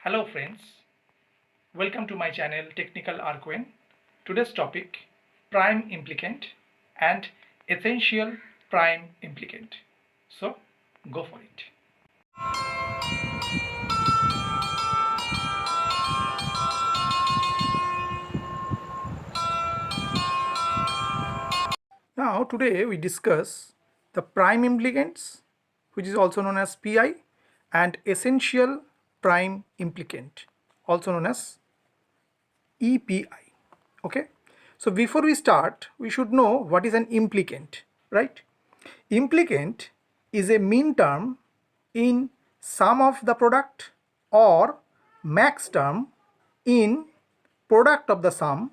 Hello friends, welcome to my channel Technical Arquen. Today's topic Prime Implicant and Essential Prime Implicant. So go for it. Now today we discuss the prime implicants, which is also known as PI, and essential prime implicant, also known as EPI. Okay, so before we start, we should know what is an implicant, right? Implicant is a minterm in sum of the product or maxterm in product of the sum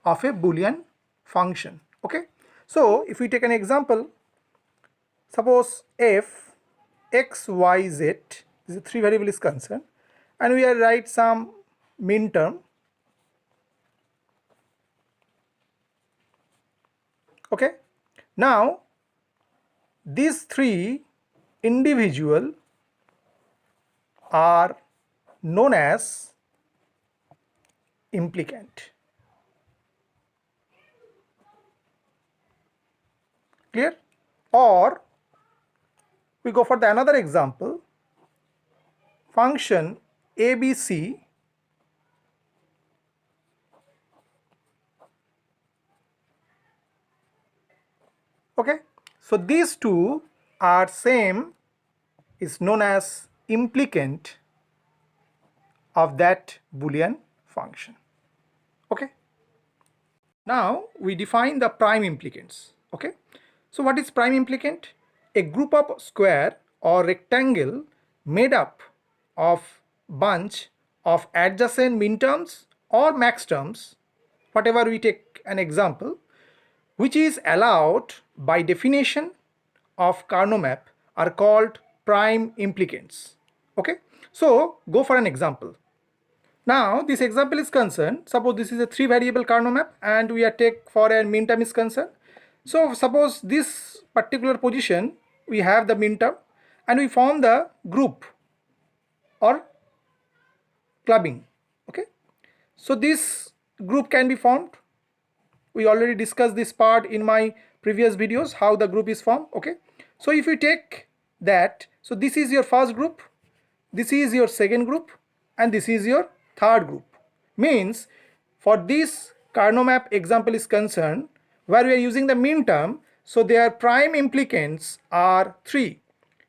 of a Boolean function. Okay, so if we take an example, suppose f x y z is a three variable is concerned, and we are write some minterm. Okay, now these three individual are known as implicant. Clear? Or we go for the another example, function ABC okay, so these two are same, is known as implicant of that Boolean function. Okay, now we define the prime implicants. Okay, so what is prime implicant? A group of square or rectangle made up of bunch of adjacent minterms or maxterms, whatever we take an example, which is allowed by definition of Karnaugh Map, are called prime implicants. Okay, so go for an example. Now this example is concerned, suppose this is a three variable Karnaugh Map and we are take for a minterm is concerned. So suppose this particular position we have the minterm and we form the group or clubbing. Okay, so this group can be formed. We already discussed this part in my previous videos, how the group is formed. Okay, so if you take that, so this is your first group, this is your second group, and this is your third group. Means for this Karnaugh Map example is concerned, where we are using the minterm, so their prime implicants are 3.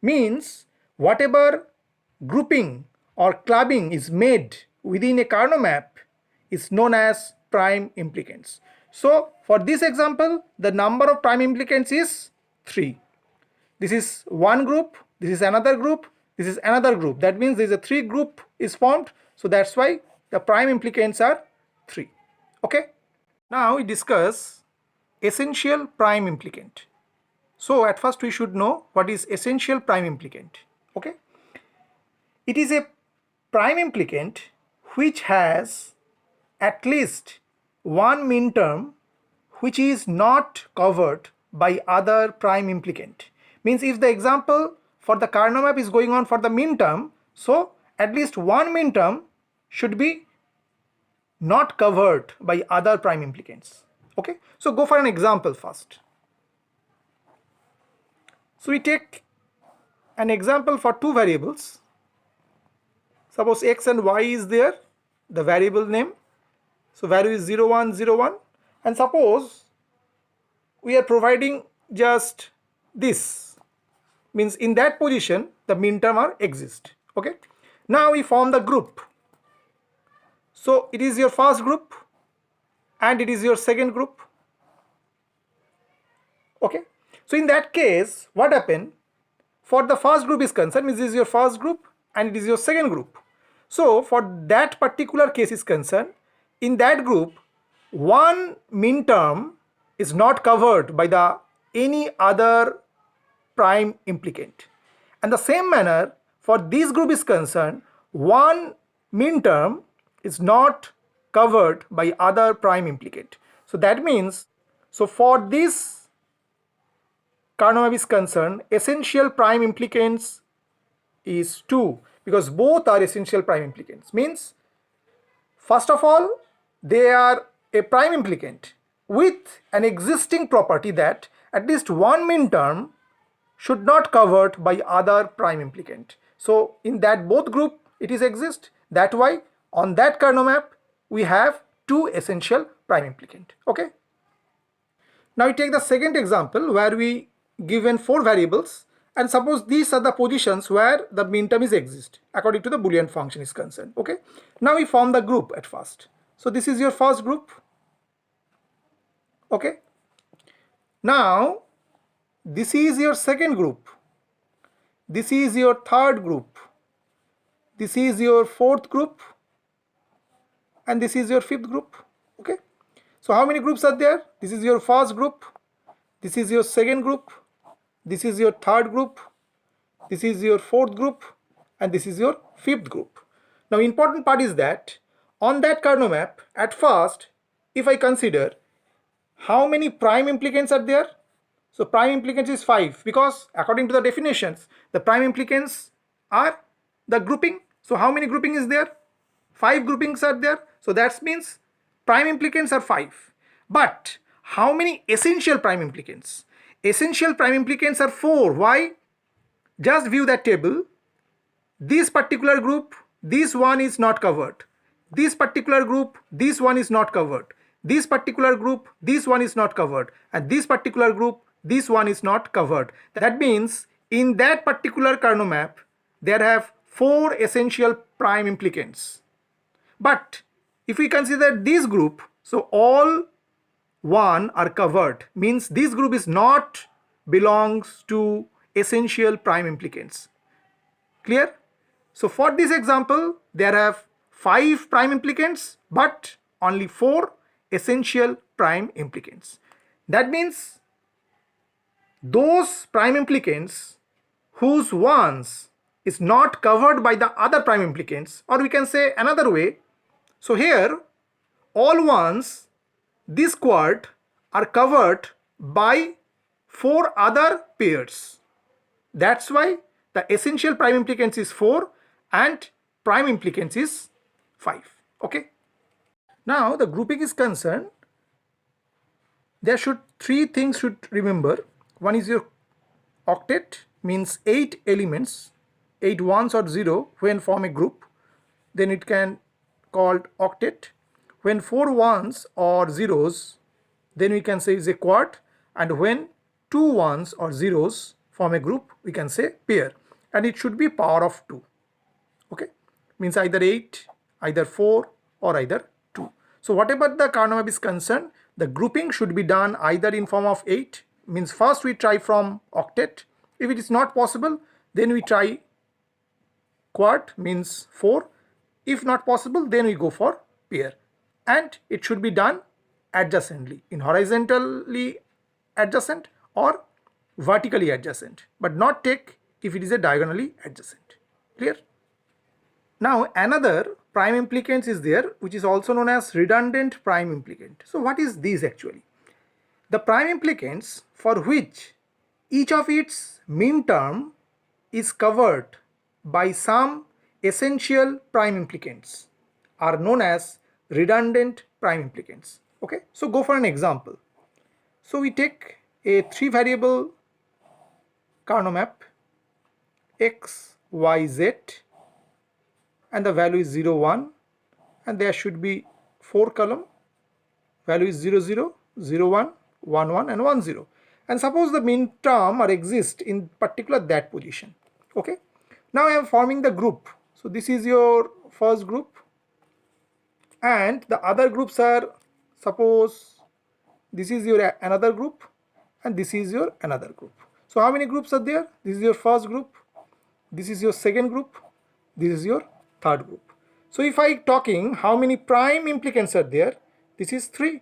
Means whatever grouping or clubbing is made within a Karnaugh Map is known as prime implicants. So for this example, the number of prime implicants is 3. This is one group, this is another group, this is another group. That means there is a 3 group is formed. So that's why the prime implicants are 3. Okay. Now we discuss essential prime implicant. So at first we should know what is essential prime implicant. Okay. It is a prime implicant which has at least one minterm which is not covered by other prime implicant. Means if the example for the Karnaugh Map is going on for the minterm, so at least one minterm should be not covered by other prime implicants. Okay, so go for an example first. So we take an example for two variables. Suppose x and y is there, the variable name. So value is 0, 1, 0, 1. And suppose we are providing just this. Means in that position the minterm are exist. Okay. Now we form the group. So it is your first group and it is your second group. Okay. So in that case, what happened? For the first group is concerned, means this is your first group and it is your second group. So for that particular case is concerned, in that group, one minterm is not covered by the any other prime implicant. And the same manner for this group is concerned, one minterm is not covered by other prime implicant. So that means, so for this Karnaugh Map is concerned, essential prime implicants is 2. because both are essential prime implicants. Means, first of all, they are a prime implicant with an existing property that at least one minterm should not covered by other prime implicant. So in that both group it is exist. That why on that Karnaugh map we have two essential prime implicant. Okay. Now we take the second example where we given four variables, and suppose these are the positions where the minterm is exist according to the Boolean function is concerned. Okay. Now we form the group at first. So this is your first group. Okay. Now this is your second group. This is your third group. This is your fourth group. And this is your fifth group. Okay. So how many groups are there? This is your first group. This is your second group. This is your third group. This is your fourth group. And this is your fifth group. Now important part is that on that Karnaugh map, at first, if I consider how many prime implicants are there, so prime implicants is 5, because according to the definitions, the prime implicants are the grouping. So how many grouping is there? 5 groupings are there. So that means prime implicants are 5. But how many essential prime implicants? Essential prime implicants are 4. Why? Just view that table. This particular group, this one is not covered. This particular group, this one is not covered. This particular group, this one is not covered. And this particular group, this one is not covered. That means in that particular Karnaugh map, there have 4 essential prime implicants. But if we consider this group, so all 1 are covered, means this group is not belongs to essential prime implicants. Clear? So for this example, there have 5 prime implicants, but only 4 essential prime implicants. That means those prime implicants whose ones is not covered by the other prime implicants, or we can say another way. So here all ones, this quad, are covered by 4 other pairs. That's why the essential prime implicants is 4 and prime implicants is 5. Okay. Now the grouping is concerned, there should 3 things should remember. One is your octet, means 8 elements, 8 ones or 0 when form a group, then it can called octet. When 4 ones or zeros, then we can say is a quad, and when 2 ones or zeros form a group, we can say pair, and it should be power of 2. Okay, means either 8, either 4 or either 2. So whatever the Karnaugh map is concerned, the grouping should be done either in form of 8, means first we try from octet. If it is not possible, then we try quad, means 4. If not possible, then we go for pair, and it should be done adjacently, in horizontally adjacent or vertically adjacent, but not take if it is a diagonally adjacent. Clear? Now another prime implicant is there, which is also known as redundant prime implicant. So what is this actually? The prime implicants for which each of its minterm is covered by some essential prime implicants are known as redundant prime implicants. Okay, so go for an example. So we take a 3 variable Karnaugh map x, y, z, and the value is 0, 1, and there should be 4 column, value is 0, 0, 0, 1, 1, 1 and 1, 0, and suppose the minterm or exist in particular that position. Okay, now I am forming the group. So this is your first group, and the other groups are, suppose this is your another group, and this is your another group. So how many groups are there? This is your first group, this is your second group, this is your third group. So if I talking how many prime implicants are there, this is 3.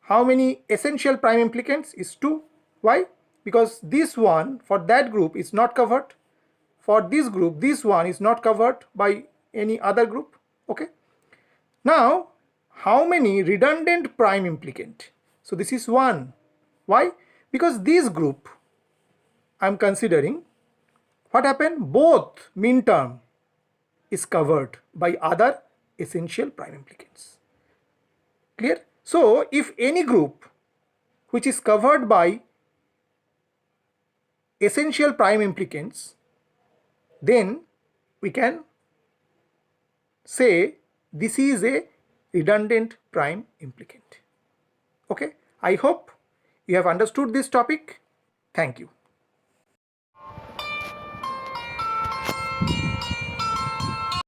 How many essential prime implicants is 2. Why? Because this one for that group is not covered. For this group, this one is not covered by any other group. Okay. Now how many redundant prime implicant? So this is 1. Why? Because this group I am considering what happened? Both minterm is covered by other essential prime implicants. Clear? So if any group which is covered by essential prime implicants, then we can say this is a redundant prime implicant. Okay, I hope you have understood this topic. Thank you.